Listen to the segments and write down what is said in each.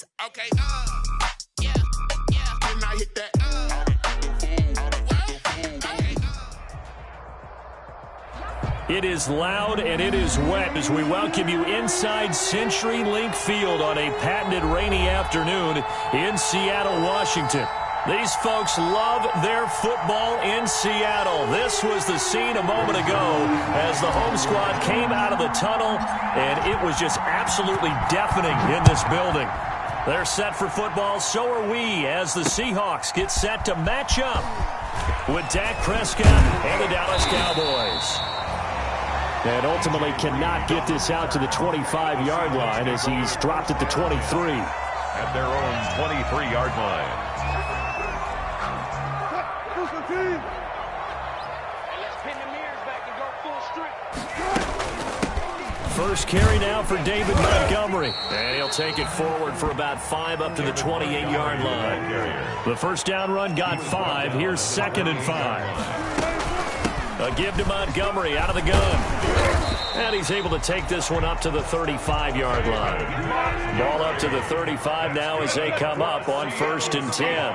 this. Okay, yeah. Then I hit that. It is loud and it is wet as we welcome you inside CenturyLink Field on a patented rainy afternoon in Seattle, Washington. These folks love their football in Seattle. This was the scene a moment ago as the home squad came out of the tunnel, and it was just absolutely deafening in this building. They're set for football, so are we, as the Seahawks get set to match up with Dak Prescott and the Dallas Cowboys. And ultimately cannot get this out to the 25-yard line as he's dropped at the 23. At their own 23-yard line. First carry now for David Montgomery. And he'll take it forward for about 5 up to the 28-yard line. The first down run got 5. Here's 2nd and 5. A give to Montgomery out of the gun. And he's able to take this one up to the 35-yard line. Ball up to the 35 now as they come up on 1st and 10.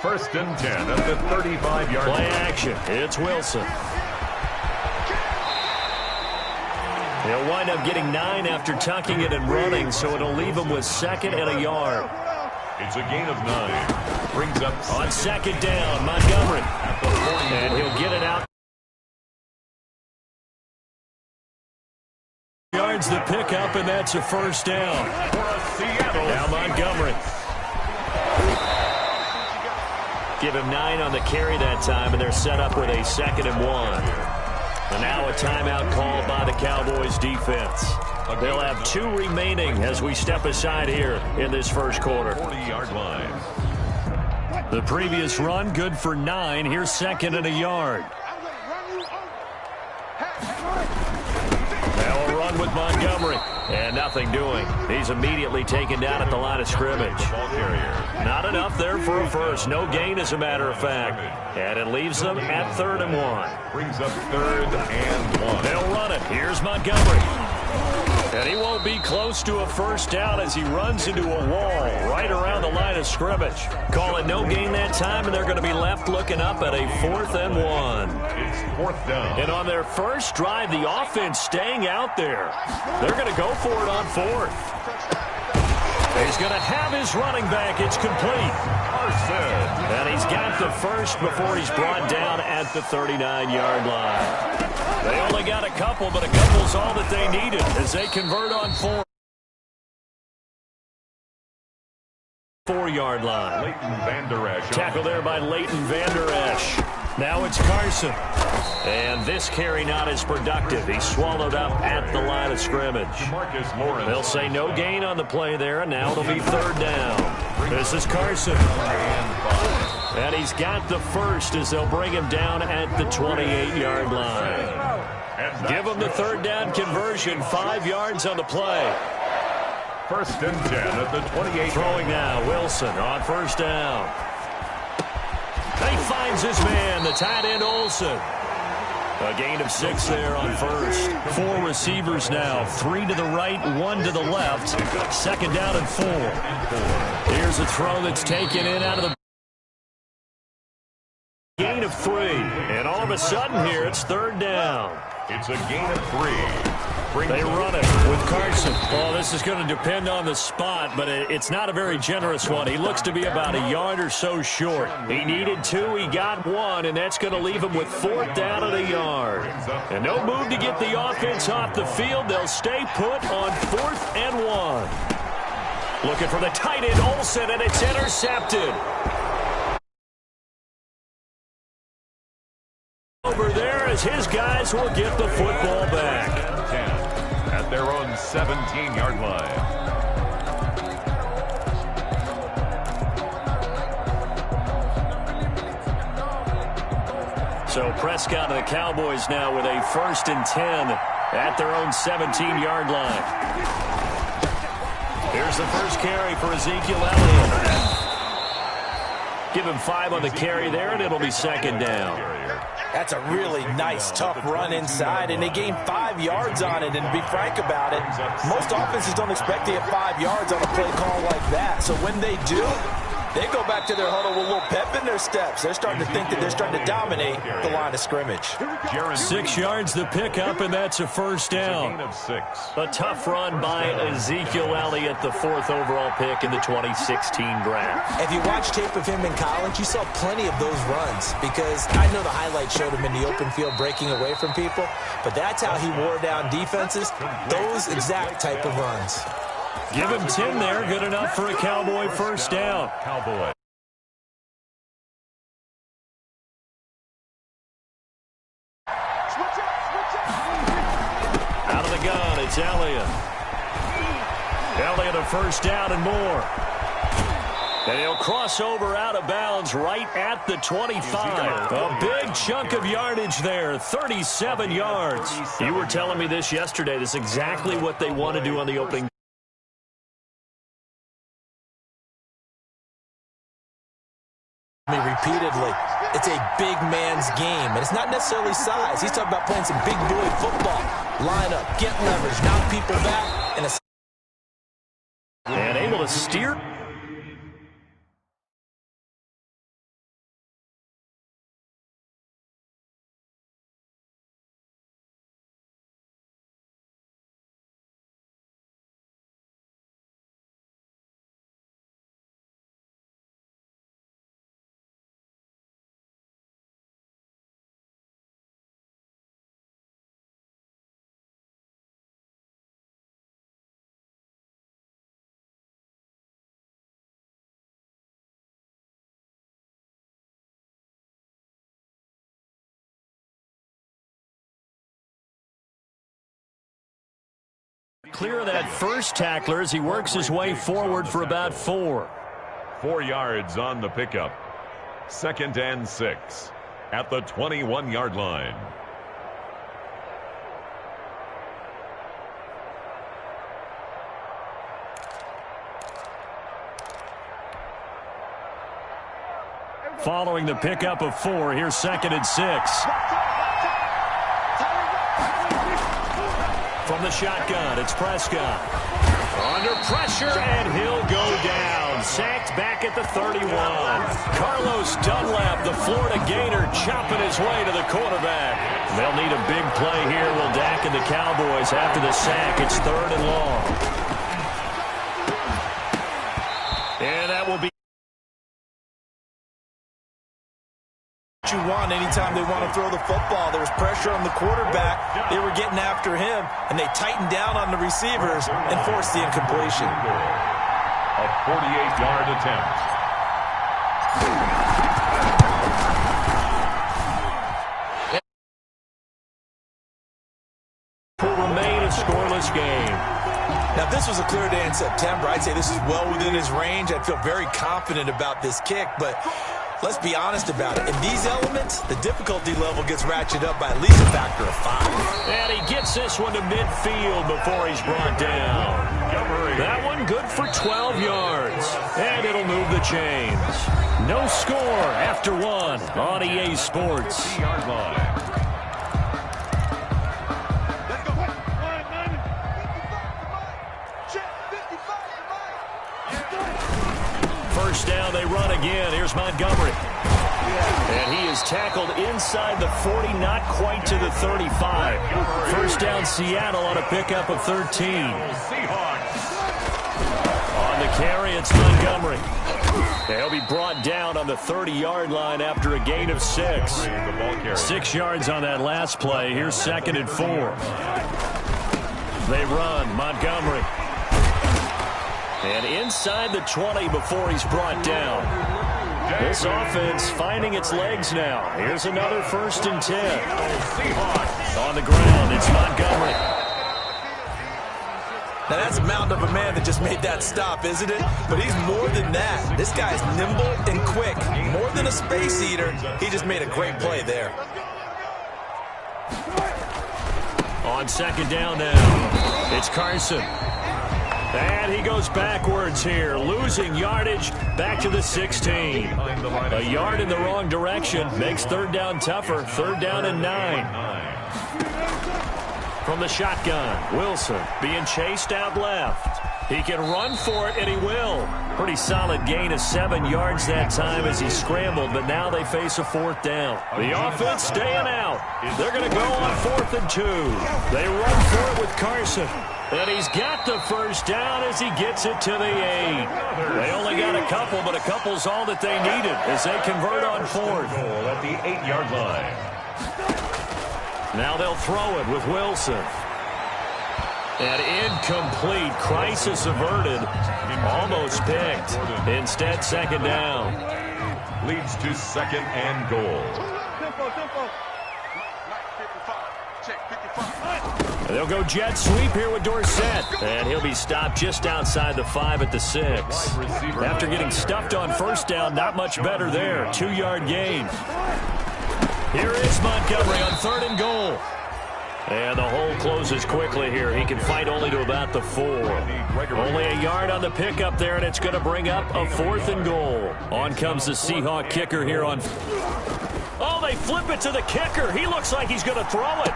1st and 10 at the 35-yard line. Play action. It's Wilson. He'll wind up getting 9 after tucking it and running, so it'll leave him with 2nd and a yard. It's a gain of 9. Brings up on 2nd down, Montgomery. And he'll get it out. Yards the pickup, and that's a 1st down. Now Montgomery. Give him 9 on the carry that time, and they're set up with a 2nd and 1. And now a timeout called by the Cowboys defense. They'll have 2 remaining as we step aside here in this first quarter. 40-yard line. The previous run good for 9. Here's 2nd and a yard. Now a run with Montgomery. And nothing doing. He's immediately taken down at the line of scrimmage. Not enough there for a first. No gain, as a matter of fact. And it leaves them at 3rd and 1. Brings up 3rd and 1. They'll run it. Here's Montgomery. And he won't be close to a 1st down as he runs into a wall right around the line of scrimmage. Call it no gain that time, and they're going to be left looking up at a 4th and 1. It's 4th down. And on their first drive, the offense staying out there. They're going to go for it on 4th. He's going to have his running back. It's complete. And he's got the first before he's brought down at the 39-yard line. They only got a couple, but a couple's all that they needed as they convert on 4-yard line. Leighton Vander Esch. Tackle there by Leighton Vander Esch. Now it's Carson. And this carry not as productive. He's swallowed up at the line of scrimmage. They'll say no gain on the play there, and now it'll be 3rd down. This is Carson. And he's got the first as they'll bring him down at the 28-yard line. Give him the 3rd down conversion, 5 yards on the play. 1st and 10 at the 28. Throwing now, Wilson on 1st down. He finds his man, the tight end Olsen. A gain of 6 there on 1st. 4 receivers now, 3 to the right, 1 to the left. 2nd down and 4. Here's a throw that's taken in out of the gain of 3. And all of a sudden here, it's 3rd down. It's a gain of 3. They run it with Carson. Oh, this is going to depend on the spot, but it's not a very generous one. He looks to be about a yard or so short. He needed 2. He got 1, and that's going to leave him with 4th down and a yard. And no move to get the offense off the field. They'll stay put on 4th and 1. Looking for the tight end, Olsen, and it's intercepted. Over there as his guys will get the football back. 10 at their own 17-yard line. So Prescott and the Cowboys now with a 1st and 10 at their own 17-yard line. Here's the first carry for Ezekiel Elliott. Give him 5 on the carry there, and it'll be 2nd down. That's a really nice, tough run inside, and they gained 5 yards on it. And to be frank about it, most offenses don't expect to get 5 yards on a play call like that. So when they do, they go back to their huddle with a little pep in their steps. They're starting to think that they're starting to dominate the line of scrimmage. 6 yards the pickup, and that's a first down. A tough run by Ezekiel Elliott, the 4th overall pick in the 2016 draft. If you watch tape of him in college, you saw plenty of those runs, because I know the highlights showed him in the open field breaking away from people, but that's how he wore down defenses, those exact type of runs. Give him 10 there. Good enough for a Cowboy first down. Cowboy. Out of the gun, it's Elliott. Elliott a first down and more. And he'll cross over out of bounds right at the 25. A big chunk of yardage there, 37 yards. You were telling me this yesterday. This is exactly what they want to do on the opening. Repeatedly, it's a big man's game, and it's not necessarily size. He's talking about playing some big boy football. Line up, get leverage, knock people back, and able to steer. Clear of that first tackler as he works his way forward for about 4. 4 yards on the pickup. 2nd and 6 at the 21-yard line. Following the pickup of 4, here's 2nd and 6. From the shotgun, it's Prescott. Under pressure, and he'll go down. Sacked back at the 31. Carlos Dunlap, the Florida Gator, chopping his way to the quarterback. They'll need a big play here, will Dak and the Cowboys after the sack. It's 3rd and long. And that will be you want anytime they want to throw the football. There was pressure on the quarterback. They were getting after him, and they tightened down on the receivers and forced the incompletion. A 48-yard attempt. Will remain a scoreless game. Now, if this was a clear day in September, I'd say this is well within his range. I'd feel very confident about this kick, but let's be honest about it. In these elements, the difficulty level gets ratcheted up by at least a factor of 5. And he gets this one to midfield before he's brought down. That one good for 12 yards. And it'll move the chains. No score after 1 on EA Sports. First down, they run again. Here's Montgomery. And he is tackled inside the 40, not quite to the 35. First down, Seattle on a pickup of 13. On the carry, it's Montgomery. He'll be brought down on the 30-yard line after a gain of 6. 6 yards on that last play. Here's 2nd and 4. They run, Montgomery. And inside the 20 before he's brought down. This offense finding its legs now. Here's another 1st and 10. On the ground, it's Montgomery. Now, that's a mound of a man that just made that stop, isn't it? But he's more than that. This guy's nimble and quick. More than a space eater, he just made a great play there. On 2nd down now, it's Carson. And he goes backwards here, losing yardage back to the 16. A yard in the wrong direction makes third down tougher. Third down and 9. From the shotgun, Wilson being chased out left. He can run for it, and he will. Pretty solid gain of 7 yards that time as he scrambled, but now they face a fourth down. The offense staying out. They're going to go on 4th and 2. They run for it with Carson. And he's got the first down as he gets it to the 8. They only got a couple, but a couple's all that they needed as they convert on 4th. Goal at the 8-yard line. Now they'll throw it with Wilson. And incomplete. Crisis averted. Almost picked. Instead, second down. Leads to 2nd and goal. They'll go jet sweep here with Dorsett. And he'll be stopped just outside the 5 at the 6. After getting stuffed on first down, not much better there. 2-yard gain. Here is Montgomery on 3rd and goal. And the hole closes quickly here. He can fight only to about the 4. Only a yard on the pickup there, and it's going to bring up a 4th and goal. On comes the Seahawk kicker here on... Oh, they flip it to the kicker. He looks like he's going to throw it.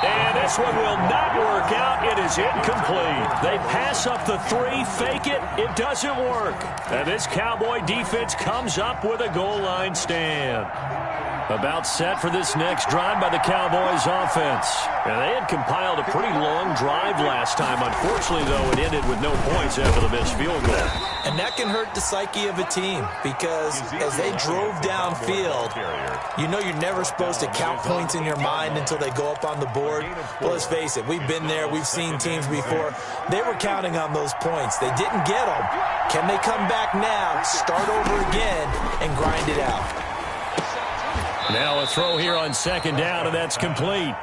And this one will not work out. It is incomplete. They pass up the 3, fake it. It doesn't work. And this Cowboy defense comes up with a goal line stand. About set for this next drive by the Cowboys offense. And they had compiled a pretty long drive last time. Unfortunately, though, it ended with no points after the missed field goal. And that can hurt the psyche of a team because as they drove downfield, you know you're never supposed to count points in your mind until they go up on the board. Well, let's face it, we've been there. We've seen teams before. They were counting on those points. They didn't get them. Can they come back now, start over again, and grind it out? Now a throw here on 2nd down, and that's complete.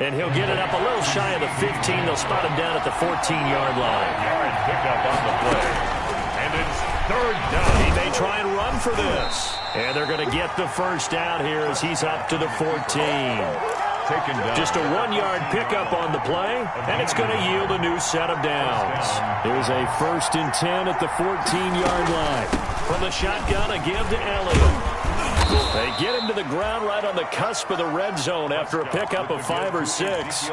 And he'll get it up a little shy of the 15. They'll spot him down at the 14-yard line. Yard pickup on the play. And it's 3rd down. He may try and run for this. And they're going to get the first down here as he's up to the 14. Taken down. Just a 1-yard pickup on the play, and it's going to yield a new set of downs. Here's a 1st and 10 at the 14-yard line. From the shotgun, a give to Elliott. They get him to the ground right on the cusp of the red zone after a pickup of 5 or 6.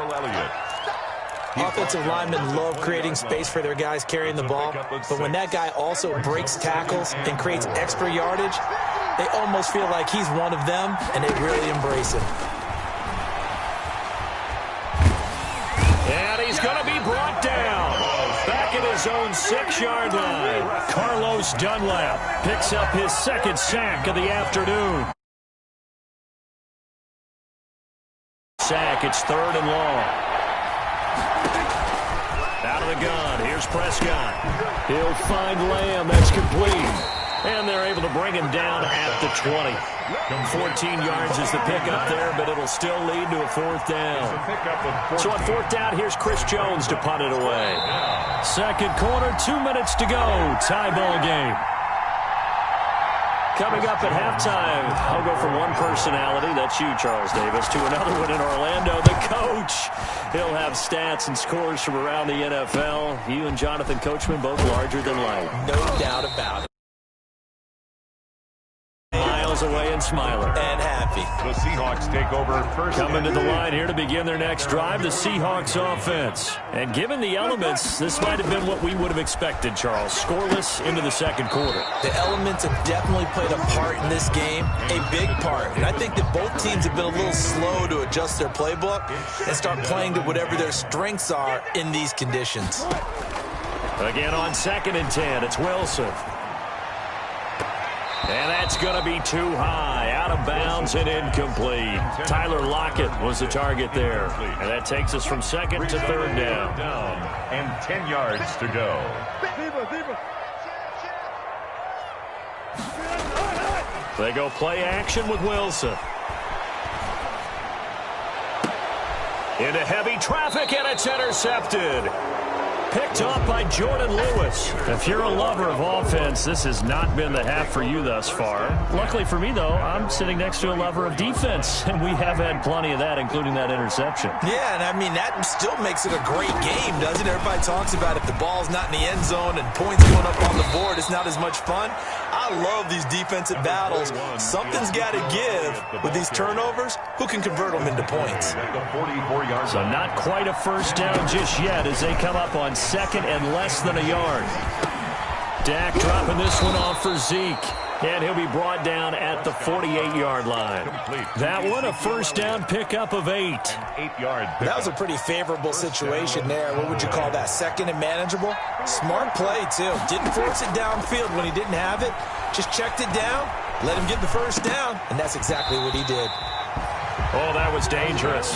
Offensive linemen love creating space for their guys carrying the ball, but when that guy also breaks tackles and creates extra yardage, they almost feel like he's one of them, and they really embrace him. And he's going to be brought down. Back at his own 6-yard line. Carlos Dunlap picks up his 2nd sack of the afternoon. Sack, it's 3rd and long. Out of the gun, here's Prescott. He'll find Lamb, that's complete. And they're able to bring him down at the 20. 14 yards is the pickup there, but it'll still lead to a 4th down. So on 4th down, here's Chris Jones to punt it away. 2nd quarter, 2 minutes to go. Tie ball game. Coming up at halftime, I'll go from one personality, that's you, Charles Davis, to another one in Orlando, the coach. He'll have stats and scores from around the NFL. You and Jonathan Coachman both larger than life. No doubt about it. Miles away and smiling. And happy. The Seahawks take over first. Coming to the line here to begin their next drive, the Seahawks offense. And given the elements, this might have been what we would have expected, Charles. Scoreless into the 2nd quarter. The elements have definitely played a part in this game, a big part. And I think that both teams have been a little slow to adjust their playbook and start playing to whatever their strengths are in these conditions. Again on 2nd and 10, it's Wilson. And that's going to be too high, out of bounds and incomplete. Tyler Lockett was the target there. And that takes us from 2nd to 3rd down. And 10 yards to go. They go play action with Wilson. Into heavy traffic, and it's intercepted. Picked off by Jordan Lewis. If you're a lover of offense, this has not been the half for you thus far. Luckily for me, though, I'm sitting next to a lover of defense, and we have had plenty of that, including that interception. Yeah, and I mean, that still makes it a great game, doesn't it? Everybody talks about if the ball's not in the end zone and points going up on the board, it's not as much fun. I love these defensive battles. Something's got to give with these turnovers. Who can convert them into points? So not quite a first down just yet as they come up on second and less than a yard. Dak dropping this one off for Zeke. And he'll be brought down at the 48-yard line. That one, a first down pickup of 8. That was a pretty favorable situation there. What would you call that? Second and manageable? Smart play, too. Didn't force it downfield when he didn't have it. Just checked it down, let him get the first down, and that's exactly what he did. Oh, that was dangerous.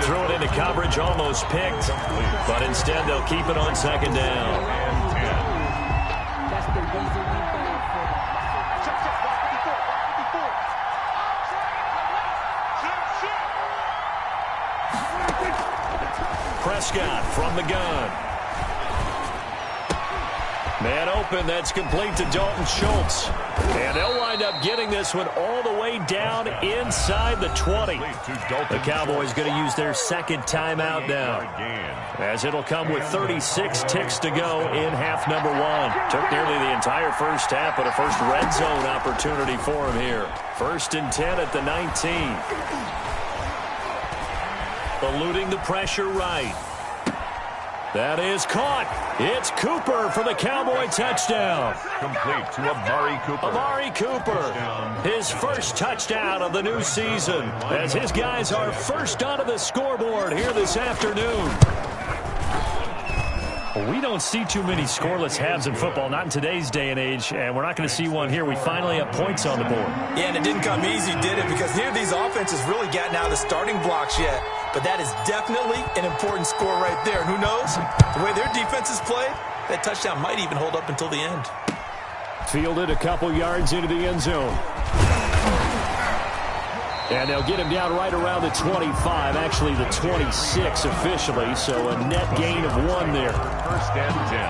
Threw it into coverage, almost picked. But instead, they'll keep it on second down. Prescott from the gun. Man open, that's complete to Dalton Schultz. And they'll wind up getting this one all the way down inside the 20. The Cowboys going to use their second timeout now, as it'll come with 36 ticks to go in half number 1. Took nearly the entire first half, but a first red zone opportunity for him here. 1st and 10 at the 19. Eluding the pressure right. That is caught. It's Cooper for the Cowboy touchdown. Complete to Amari Cooper. Amari Cooper, his first touchdown of the new season, as his guys are first onto the scoreboard here this afternoon. We don't see too many scoreless halves in football, not in today's day and age, and we're not going to see one here. We finally have points on the board. Yeah, and it didn't come easy, did it? Because neither of these offenses really gotten out of the starting blocks yet. But that is definitely an important score right there. And who knows? The way their defense is played, that touchdown might even hold up until the end. Fielded a couple yards into the end zone. And they'll get him down right around the 25, actually the 26 officially, so a net gain of 1 there. 1st and 10.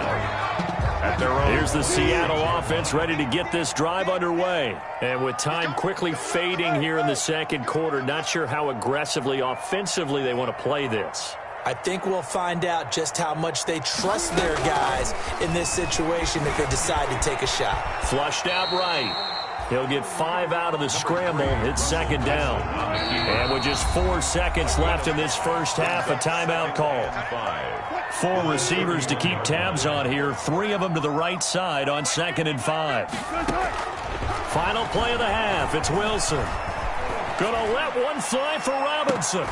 At their own. Here's the Seattle offense ready to get this drive underway. And with time quickly fading here in the second quarter, not sure how aggressively, offensively they want to play this. I think we'll find out just how much they trust their guys in this situation if they decide to take a shot. Flushed out right. He'll get 5 out of the scramble. It's second down. And with just 4 seconds left in this first half, a timeout call. 4 receivers to keep tabs on here. 3 of them to the right side on 2nd and 5. Final play of the half. It's Wilson. Gonna let one fly for Robinson.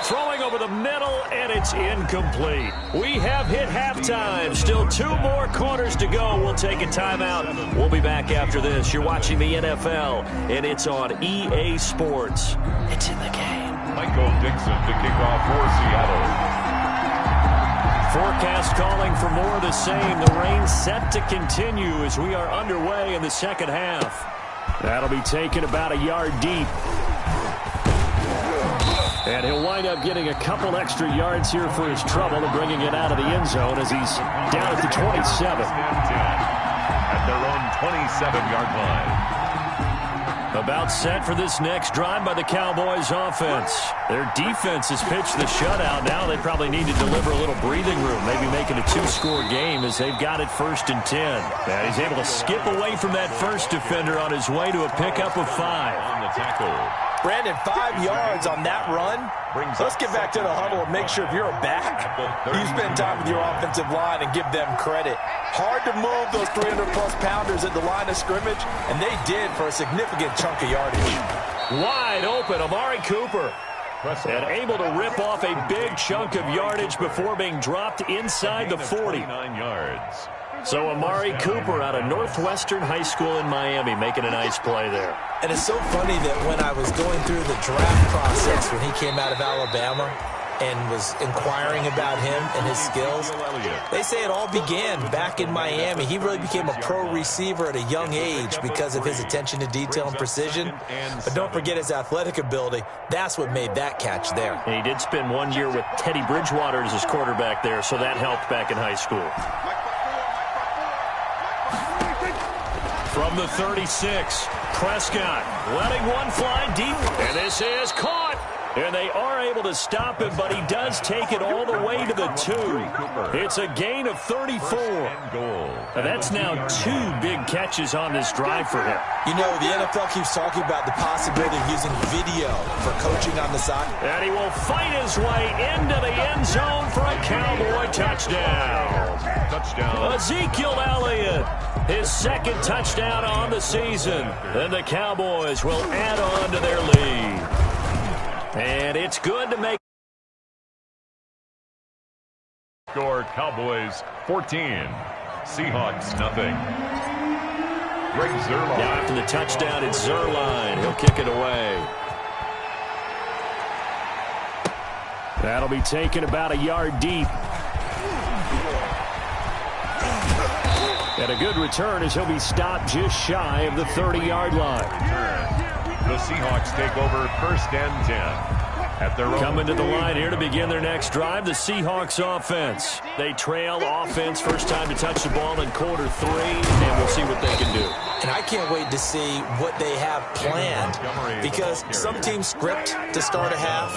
Throwing over the middle, and it's incomplete. We have hit halftime. Still 2 more quarters to go. We'll take a timeout. We'll be back after this. You're watching the NFL, and it's on EA Sports. It's in the game. Michael Dixon to kick off for Seattle. Forecast calling for more of the same. The rain set to continue as we are underway in the second half. That'll be taken about a yard deep. And he'll wind up getting a couple extra yards here for his trouble and bringing it out of the end zone as he's down at the 27. At their own 27-yard line. About set for this next drive by the Cowboys offense. Their defense has pitched the shutout. Now they probably need to deliver a little breathing room, maybe make it a 2-score game as they've got it 1st and 10. And he's able to skip away from that first defender on his way to a pickup of 5. On the tackle. Brandon, 5 yards on that run. Let's get back to the huddle and make sure if you're a back, you spend time with your offensive line and give them credit. Hard to move those 300-plus pounders at the line of scrimmage, and they did for a significant chunk of yardage. Wide open, Amari Cooper. And able to rip off a big chunk of yardage before being dropped inside the 40. 29 yards. So Amari Cooper out of Northwestern High School in Miami making a nice play there. And it's so funny that when I was going through the draft process when he came out of Alabama, and was inquiring about him and his skills. They say it all began back in Miami. He really became a pro receiver at a young age because of his attention to detail and precision. But don't forget his athletic ability. That's what made that catch there. And he did spend 1 year with Teddy Bridgewater as his quarterback there, so that helped back in high school. From the 36, Prescott letting one fly deep, and this is caught. And they are able to stop him, but he does take it all the way to the 2. It's a gain of 34. And that's now 2 big catches on this drive for him. You know, the NFL keeps talking about the possibility of using video for coaching on the side. And he will fight his way into the end zone for a Cowboy touchdown. Ezekiel Elliott, his second touchdown on the season. And the Cowboys will add on to their lead. And it's good to make. Score Cowboys 14, Seahawks nothing. Greg Zuerlein. Now after the touchdown, it's Zuerlein. He'll kick it away. That'll be taken about a yard deep. And a good return as he'll be stopped just shy of the 30-yard line. The Seahawks take over 1st and 10 at their own. Coming to the line here to begin their next drive, the Seahawks offense. They trail offense, first time to touch the ball in quarter 3, and we'll see what they can do. And I can't wait to see what they have planned, because some teams script to start a half.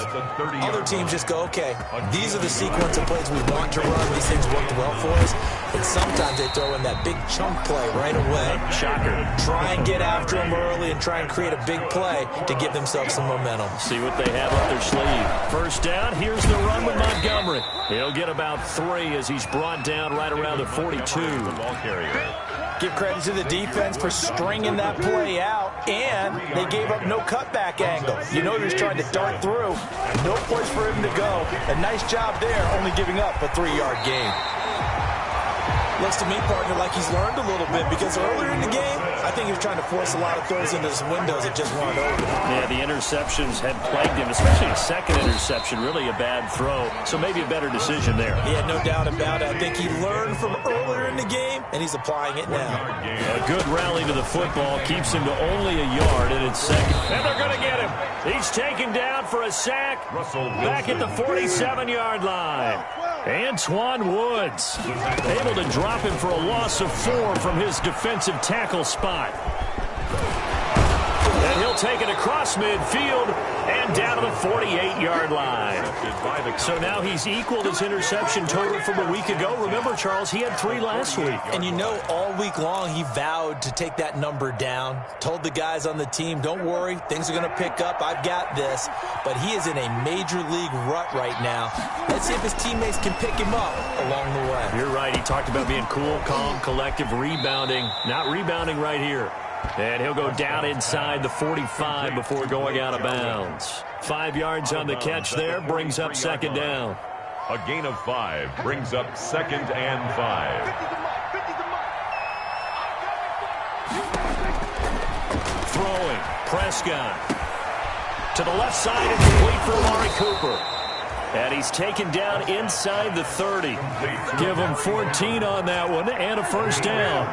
Other teams just go, okay, these are the sequence of plays we want to run. These things worked well for us. And sometimes they throw in that big chunk play right away. Shocker. Try and get after them early and try and create a big play to give themselves some momentum. See what they have up their sleeve. First down, here's the run with Montgomery. He'll get about 3 as he's brought down right around the 42. Ball carrier. Give credit to the defense for stringing that play out, and they gave up no cutback angle. You know he was trying to dart through. No place for him to go. A nice job there, only giving up a 3-yard gain. Looks to me, partner, like he's learned a little bit, because earlier in the game, I think he was trying to force a lot of throws into his windows that just weren't open. Yeah, the interceptions had plagued him, especially a second interception, really a bad throw. So maybe a better decision there. Yeah, no doubt about it. I think he learned from earlier in the game, and he's applying it now. A good rally to the football keeps him to only a yard, and it's second. And they're going to get him. He's taken down for a sack back at the 47-yard line. Antoine Woods able to drop him for a loss of 4 from his defensive tackle spot. And he'll take it across midfield and down to the 48-yard line. So now he's equaled his interception total from a week ago. Remember, Charles, he had 3 last week. And you know, all week long he vowed to take that number down. Told the guys on the team, don't worry, things are going to pick up. I've got this. But he is in a major league rut right now. Let's see if his teammates can pick him up along the way. You're right. He talked about being cool, calm, collective, rebounding. Not rebounding right here. And he'll go down inside the 45 before going out of bounds. 5 yards on the catch there, brings up second down. A gain of 5 brings up 2nd and 5. Throwing, Prescott. To the left side and complete for Amari Cooper. And he's taken down inside the 30. Give him 14 on that one and a first down.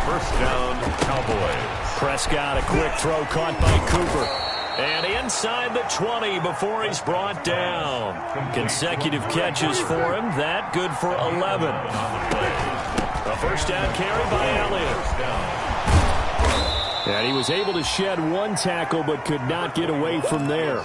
First down, Cowboys. Prescott, a quick throw caught by Cooper. And inside the 20 before he's brought down. Consecutive catches for him. That good for 11. A first down carry by Elliott. And he was able to shed 1 tackle but could not get away from there.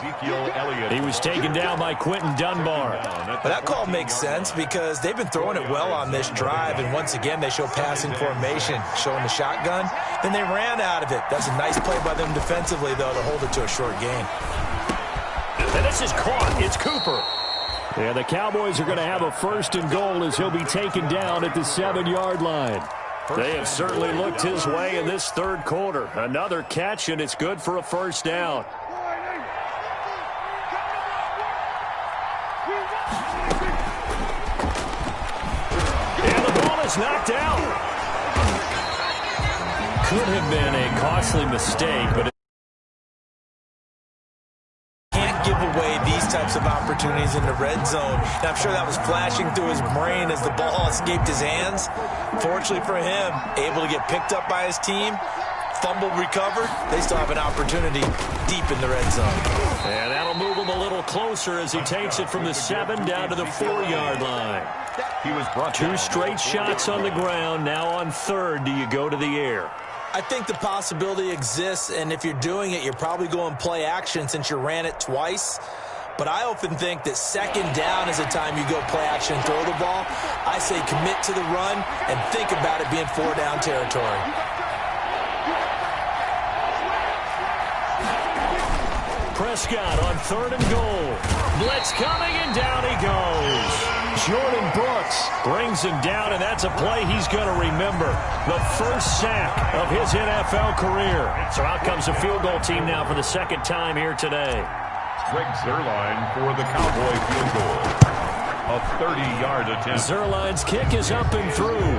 He was taken down by Quentin Dunbar. But that call makes sense because they've been throwing it well on this drive, and once again they show passing formation, showing the shotgun. Then they ran out of it. That's a nice play by them defensively, though, to hold it to a short gain. And this is caught. It's Cooper. And the Cowboys are going to have a first and goal as he'll be taken down at the 7-yard line. They have certainly looked his way in this third quarter. Another catch, and it's good for a first down. And the ball is knocked out. Could have been a costly mistake, but types of opportunities in the red zone. And I'm sure that was flashing through his brain as the ball escaped his hands. Fortunately for him, able to get picked up by his team, fumble recovered. They still have an opportunity deep in the red zone. And that'll move him a little closer as he takes it from the 7 down to the 4-yard line. He was brought 2 straight shots on the ground. Now on 3rd, do you go to the air? I think the possibility exists, and if you're doing it, you're probably going play action since you ran it twice. But I often think that 2nd down is a time you go play action and throw the ball. I say commit to the run and think about it being 4-down territory. Prescott on 3rd and goal. Blitz coming, and down he goes. Jordan Brooks brings him down, and that's a play he's going to remember. The first sack of his NFL career. So out comes the field goal team now for the 2nd time here today. Greg Zuerlein for the Cowboy field goal. A 30-yard attempt. Zuerlein's kick is up and through.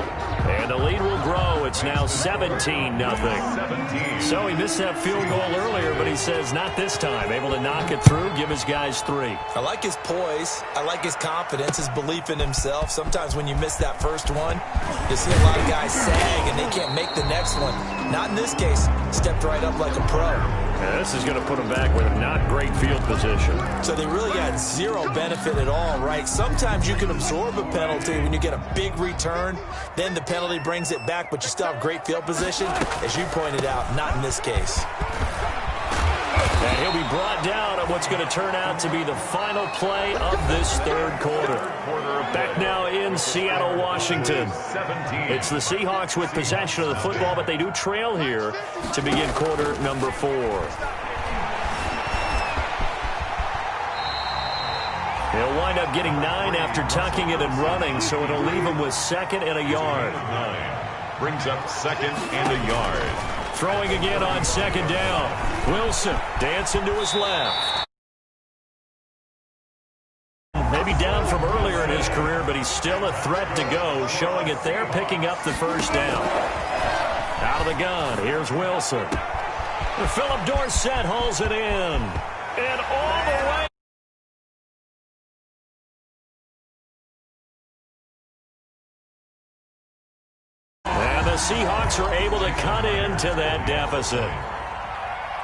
And the lead will grow. It's now 17-0. So he missed that field goal earlier, but he says not this time. Able to knock it through, give his guys 3. I like his poise. I like his confidence, his belief in himself. Sometimes when you miss that first one, you see a lot of guys sag and they can't make the next one. Not in this case. Stepped right up like a pro. Yeah, this is going to put him back with a not great field position. So they really got 0 benefit at all, right? Sometimes you can absorb a penalty when you get a big return. Then the penalty brings it back, but you still have great field position. As you pointed out, not in this case. And he'll be brought down at what's going to turn out to be the final play of this 3rd quarter. Back now in Seattle, Washington. It's the Seahawks with possession of the football, but they do trail here to begin quarter number 4. He'll wind up getting 9 after tucking it and running, so it'll leave him with 2nd and a yard. 9 brings up 2nd and a yard. Throwing again on 2nd down. Wilson dancing to his left. Maybe down from earlier in his career, but he's still a threat to go, showing it there, picking up the 1st down. Out of the gun, here's Wilson. Philip Dorsett hauls it in. And all the way. And the Seahawks are able to cut into that deficit.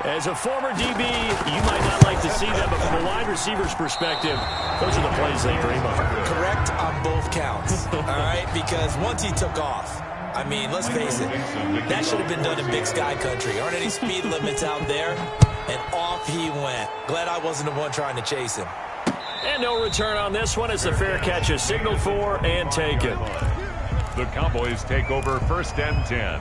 As a former DB, you might not like to see that, but from a wide receiver's perspective, those are the plays they dream of. Correct on both counts, all right? Because once he took off, I mean, let's face it, that should have been done in Big Sky country. Aren't any speed limits out there? And off he went. Glad I wasn't the one trying to chase him. And no return on this one as the fair catch is signaled for and taken. The Cowboys take over 1st and 10.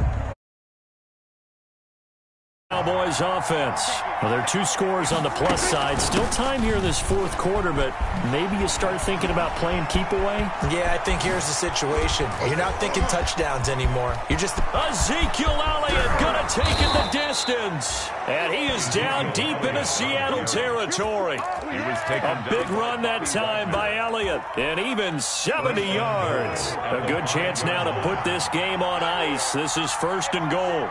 Cowboys offense. Well, there are 2 scores on the plus side. Still time here in this 4th quarter, but maybe you start thinking about playing keep away? Yeah, I think here's the situation. You're not thinking touchdowns anymore. You're just... Ezekiel Elliott going to take it the distance. And he is down deep into Seattle territory. He was taken a big run that time by Elliott. And even 70 yards. A good chance now to put this game on ice. This is 1st and goal.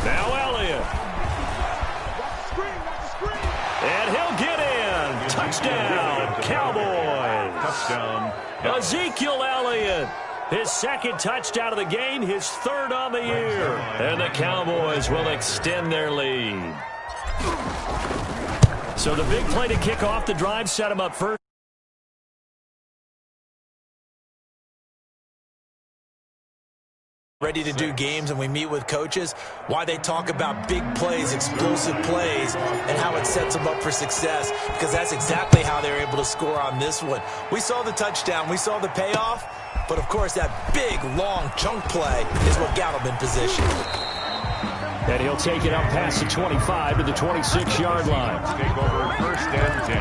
Now Elliott. And he'll get in. Touchdown, Cowboys. Touchdown. Ezekiel Elliott. His 2nd touchdown of the game, his 3rd on the year. And the Cowboys will extend their lead. So the big play to kick off the drive set him up first. Ready to do games and we meet with coaches, why they talk about big plays, explosive plays, and how it sets them up for success, because that's exactly how they're able to score on this one. We saw the touchdown, we saw the payoff, but of course that big, long chunk play is what got them in position. And he'll take it up past the 25 to the 26-yard line. Take over 1st and 10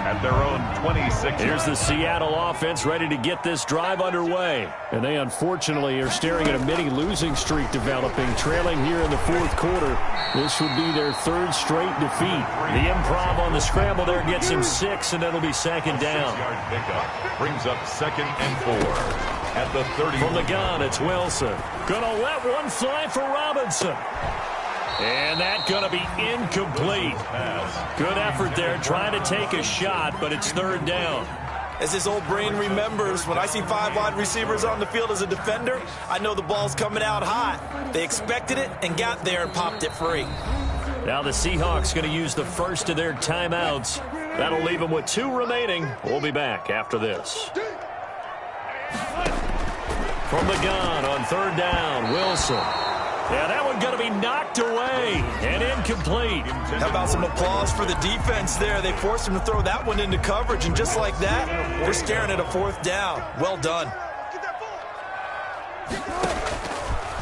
at their own 26. Here's the Seattle offense ready to get this drive underway. And they unfortunately are staring at a mini losing streak developing, trailing here in the 4th quarter. This would be their 3rd straight defeat. The improv on the scramble there gets him 6, and it'll be 2nd down. 6-yard pickup brings up 2nd and 4. At the 30. From the gun, it's Wilson. Gonna let one fly for Robinson. And that's going to be incomplete. Good effort there trying to take a shot, but it's third down. As his old brain remembers, when I see 5 wide receivers on the field as a defender, I know the ball's coming out hot. They expected it and got there and popped it free. Now the Seahawks going to use the first of their timeouts. That'll leave them with 2 remaining. We'll be back after this. From the gun on third down, Wilson. Yeah, that one going to be knocked away and incomplete. How about some applause for the defense there? They forced him to throw that one into coverage, and just like that, they're staring at a 4th down. Well done.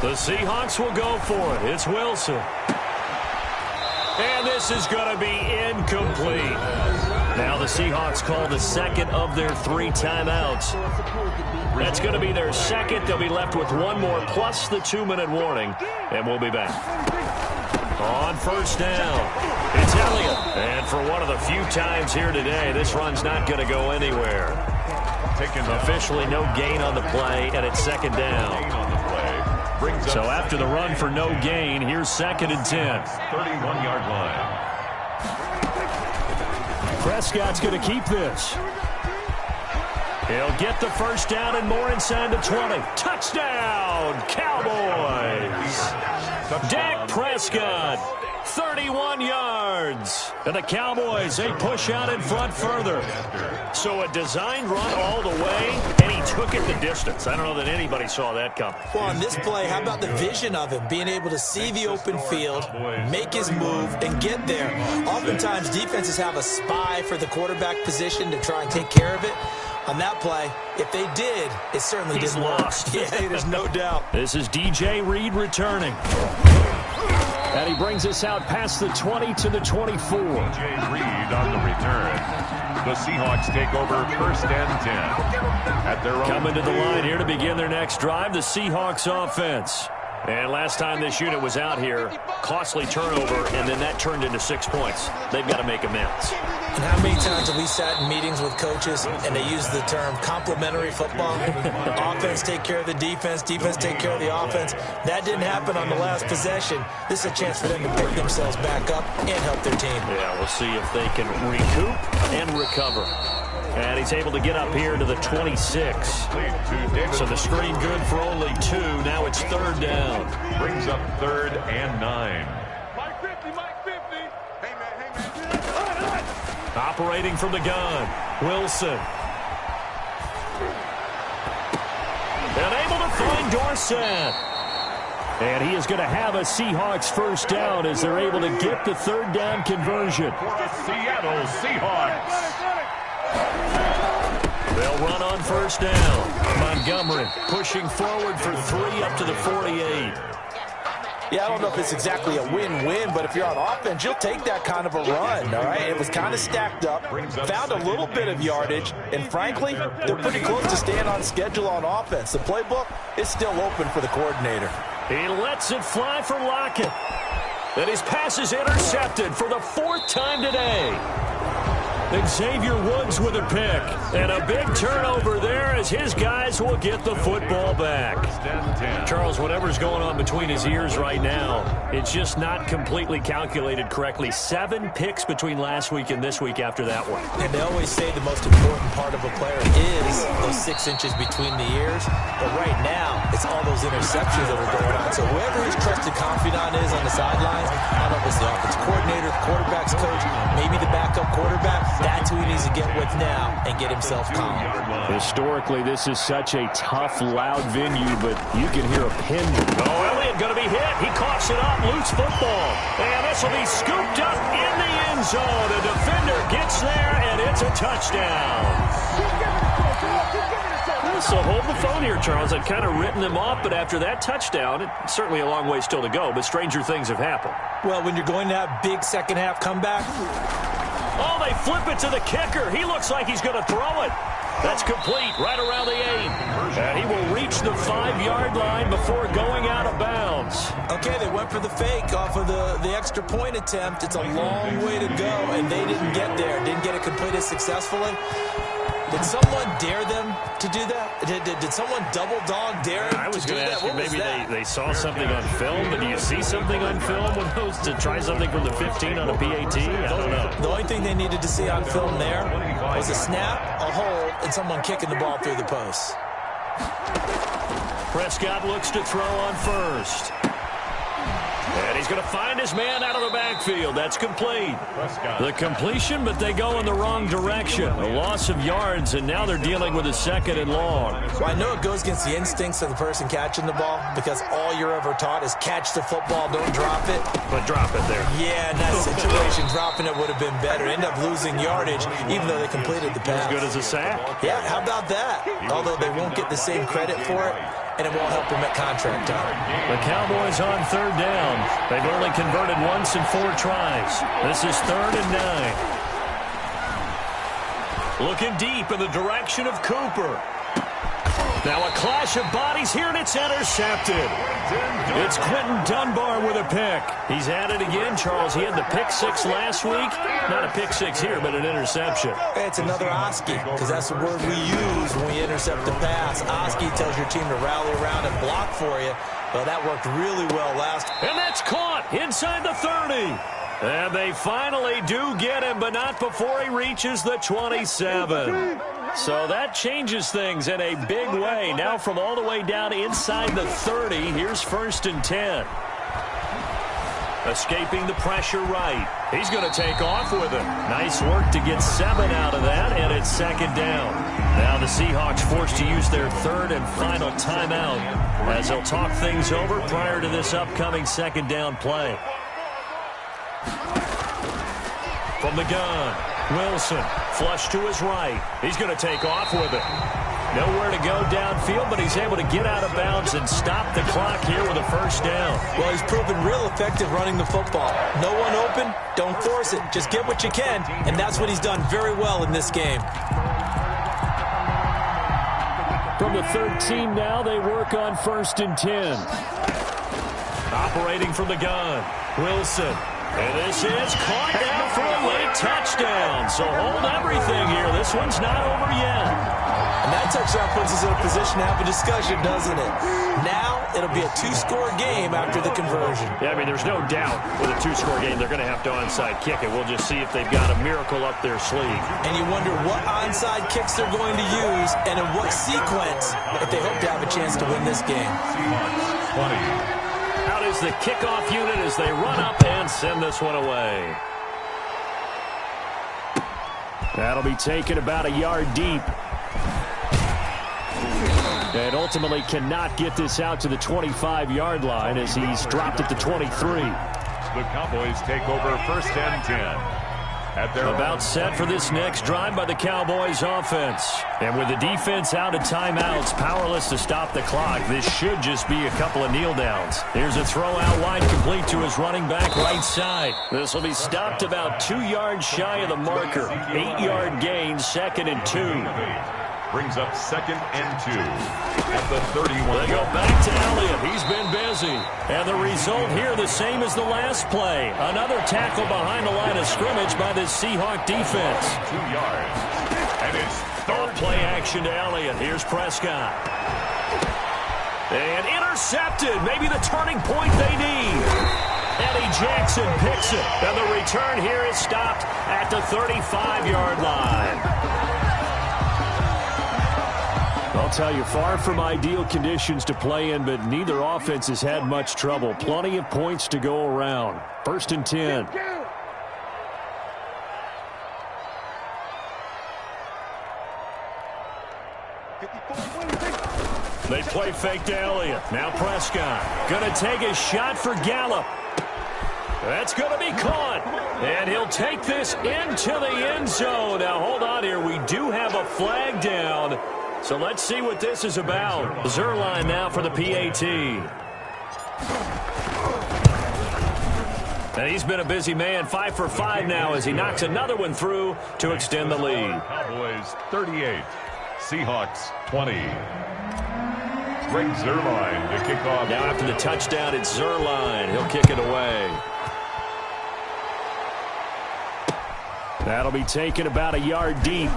The Seahawks will go for it. It's Wilson. And this is going to be incomplete. Now the Seahawks call the second of their 3 timeouts. That's going to be their second. They'll be left with 1 more plus the 2-minute warning. And we'll be back. On first down, it's Elliott. And for one of the few times here today, this run's not going to go anywhere. Officially no gain on the play, and it's second down. So after the run for no gain, here's 2nd and 10. 31-yard line. Prescott's going to keep this. He'll get the first down and more inside the 20. Touchdown, Cowboys. Dak Prescott, 31 yards. And the Cowboys, they push out in front further. So a designed run all the way, and he took it the distance. I don't know that anybody saw that coming. Well, on this play, how about the vision of him, being able to see the open field, make his move, and get there. Oftentimes, defenses have a spy for the quarterback position to try and take care of it. On that play, if they did, it certainly didn't work. Yeah, there's no doubt. This is DJ Reed returning. And he brings us out past the 20 to the 24. DJ Reed on the return. The Seahawks take over 1st and 10. At their own coming to the line here to begin their next drive, the Seahawks offense. And last time this unit was out here, costly turnover, and then that turned into 6 points. They've got to make amends. And how many times have we sat in meetings with coaches and they use the term complementary football? Offense take care of the defense, defense take care of the offense. That didn't happen on the last possession. This is a chance for them to pick themselves back up and help their team. Yeah, we'll see if they can recoup and recover. And he's able to get up here to the 26. So the screen good for only 2. Now it's 3rd down. Brings up 3rd and 9. Operating from the gun, Wilson. And able to find Dorsett. And he is going to have a Seahawks first down as they're able to get the 3rd down conversion. Seattle Seahawks. They'll run on first down. Montgomery pushing forward for 3 up to the 48. Yeah, I don't know if it's exactly a win-win, but if you're on offense, you'll take that kind of a run, all right? It was kind of stacked up, found a little bit of yardage, and frankly, they're pretty close to staying on schedule on offense. The playbook is still open for the coordinator. He lets it fly for Lockett. And his pass is intercepted for the 4th time today. Xavier Woods with a pick. And a big turnover there as his guys will get the football back. Charles, whatever's going on between his ears right now, it's just not completely calculated correctly. 7 picks between last week and this week after that one. And they always say the most important part of a player is those 6 inches between the ears. But right now, it's all those interceptions that are going on. So whoever his trusted confidant is on the sidelines, I don't know if it's the offensive coordinator, the quarterback's coach, maybe the backup quarterback, that's who he needs to get with now and get himself calm. Historically, this is such a tough, loud venue, but you can hear a pin. Oh, Elliott going to be hit. He coughs it up. Loose football. And this will be scooped up in the end zone. A defender gets there, and it's a touchdown. So hold the phone here, Charles. I've kind of written them off, but after that touchdown, it's certainly a long way still to go, but stranger things have happened. Well, when you're going to have big second-half comeback. Oh, they flip it to the kicker. He looks like he's going to throw it. That's complete right around the 8. And he will reach the 5-yard line before going out of bounds. Okay, they went for the fake off of the extra point attempt. It's a long way to go, and they didn't get there. Didn't get it completed successfully. Did someone dare them to do that? Did someone double dog dare I was going to ask you, maybe they saw something on film, but do you see something on film when those to try something from the 15 on a PAT? I don't know. The only thing they needed to see on film there was a snap, a hold, and someone kicking the ball through the post. Prescott looks to throw on first. And he's going to find his man out of the backfield. That's complete. The completion, but they go in the wrong direction. A loss of yards, and now they're dealing with a 2nd and long. Well, I know it goes against the instincts of the person catching the ball because all you're ever taught is catch the football, don't drop it. But drop it there. Yeah, in that situation, dropping it would have been better. End up losing yardage, even though they completed the pass. As good as a sack. Yeah, how about that? Although they won't get the same credit for it, and it won't help them at contract time. The Cowboys on 3rd down. They've only converted once in 4 tries. This is 3rd and 9. Looking deep in the direction of Cooper. Now a clash of bodies here, and it's intercepted. It's Quentin Dunbar with a pick. He's at it again, Charles. He had the pick 6 last week. Not a pick 6 here, but an interception. It's another Oski, because that's the word we use when we intercept the pass. Oski tells your team to rally around and block for you. Well, that worked really well last. And that's caught inside the 30. And they finally do get him, but not before he reaches the 27. So that changes things in a big way. Now from all the way down inside the 30, here's 1st and 10. Escaping the pressure right. He's going to take off with it. Nice work to get 7 out of that, and it's 2nd down. Now the Seahawks forced to use their 3rd and final timeout as they'll talk things over prior to this upcoming 2nd down play. From the gun, Wilson, flush to his right. He's going to take off with it. Nowhere to go downfield, but he's able to get out of bounds and stop the clock here with a 1st down. Well, he's proven real effective running the football. No one open, don't force it. Just get what you can, and that's what he's done very well in this game. From the 13 now, they work on 1st and 10. Operating from the gun, Wilson. And this is caught down for a late touchdown. So hold everything here. This one's not over yet. And that touchdown puts us in a position to have a discussion, doesn't it? Now it'll be a 2-score game after the conversion. Yeah, I mean, there's no doubt with a 2-score game they're going to have to onside kick it. We'll just see if they've got a miracle up their sleeve. And you wonder what onside kicks they're going to use and in what sequence if they hope to have a chance to win this game. 20. Out is the kickoff unit as they run up and send this one away. That'll be taken about a yard deep. And ultimately cannot get this out to the 25-yard line as he's dropped at the 23. The Cowboys take over 1st and 10. About set for this next drive by the Cowboys offense. And with the defense out of timeouts, powerless to stop the clock, this should just be a couple of kneel downs. Here's a throw out wide complete to his running back right side. This will be stopped about 2 yards shy of the marker. 8-yard gain, 2nd and 2. Brings up 2nd and 2 at the 31. They go back to Elliott. He's been busy. And the result here the same as the last play. Another tackle behind the line of scrimmage by this Seahawk defense. 2 yards. And it's third play action to Elliott. Here's Prescott. And intercepted. Maybe the turning point they need. Eddie Jackson picks it. And the return here is stopped at the 35-yard line. I'll tell you, far from ideal conditions to play in, but neither offense has had much trouble. Plenty of points to go around. 1st and 10. They play fake to Elliott. Now Prescott. Going to take a shot for Gallup. That's going to be caught. And he'll take this into the end zone. Now, hold on here. We do have a flag down. So let's see what this is about. Zerline now for the PAT. And he's been a busy man. 5 for 5 now as he knocks another one through to extend the lead. Cowboys 38. Seahawks 20. Greg Zerline to kick off. Now after the touchdown, it's Zerline. He'll kick it away. That'll be taken about a yard deep.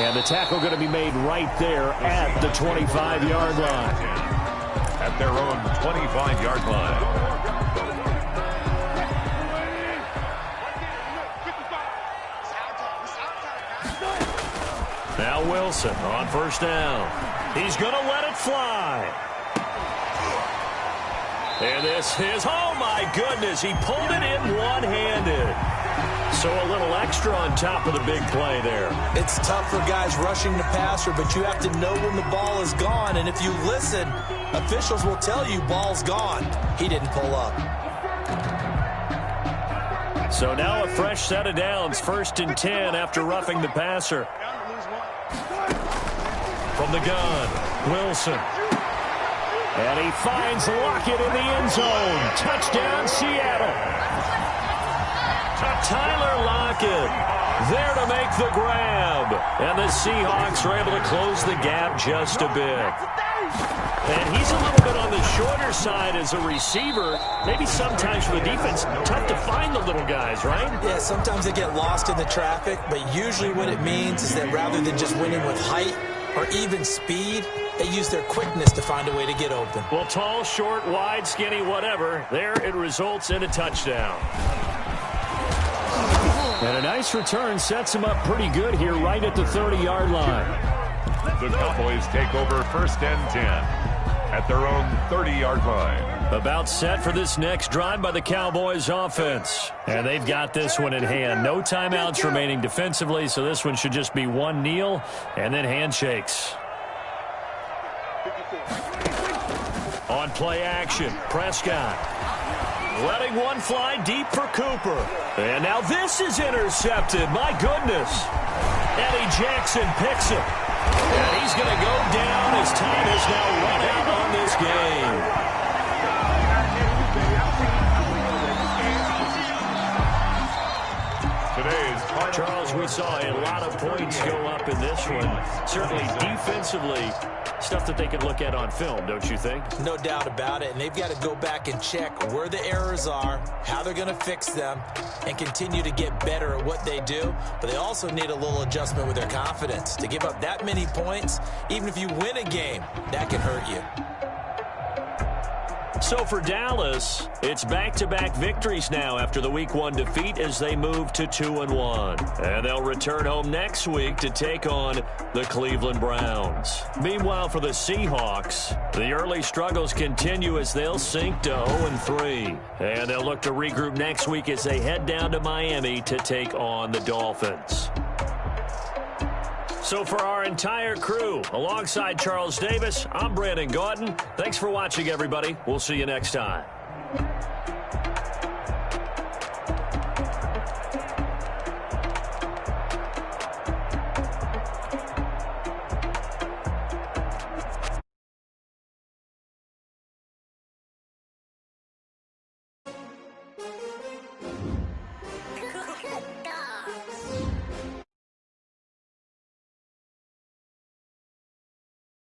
And the tackle going to be made right there at the 25-yard line. At their own 25-yard line. Now Wilson on first down. He's going to let it fly. And this is, oh my goodness, he pulled it in one-handed. So a little extra on top of the big play there. It's tough for guys rushing the passer, but you have to know when the ball is gone. And if you listen, officials will tell you ball's gone. He didn't pull up. So now a fresh set of downs, 1st and 10 after roughing the passer. From the gun, Wilson. And he finds Lockett in the end zone. Touchdown, Seattle. Tyler Lockett there to make the grab. And the Seahawks are able to close the gap just a bit. And he's a little bit on the shorter side as a receiver. Maybe sometimes for the defense, tough to find the little guys, right? Yeah, sometimes they get lost in the traffic, but usually what it means is that rather than just winning with height or even speed, they use their quickness to find a way to get open. Well, tall, short, wide, skinny, whatever, there it results in a touchdown. And a nice return sets him up pretty good here right at the 30-yard line. The Cowboys take over 1st and 10 at their own 30-yard line. About set for this next drive by the Cowboys offense. And they've got this one in hand. No timeouts remaining defensively, so this one should just be one kneel and then handshakes. On play action, Prescott. Letting one fly deep for Cooper. And now this is intercepted. My goodness. Eddie Jackson picks it. And he's going to go down as time has now run out on this game. Charles, we saw a lot of points go up in this one. Certainly defensively, stuff that they could look at on film, don't you think? No doubt about it, and they've got to go back and check where the errors are, how they're going to fix them, and continue to get better at what they do. But they also need a little adjustment with their confidence. To give up that many points, even if you win a game, that can hurt you. So for Dallas, it's back-to-back victories now after the Week 1 defeat as they move to 2-1. And they'll return home next week to take on the Cleveland Browns. Meanwhile, for the Seahawks, the early struggles continue as they'll sink to 0-3. And they'll look to regroup next week as they head down to Miami to take on the Dolphins. So for our entire crew, alongside Charles Davis, I'm Brandon Gaudin. Thanks for watching, everybody. We'll see you next time.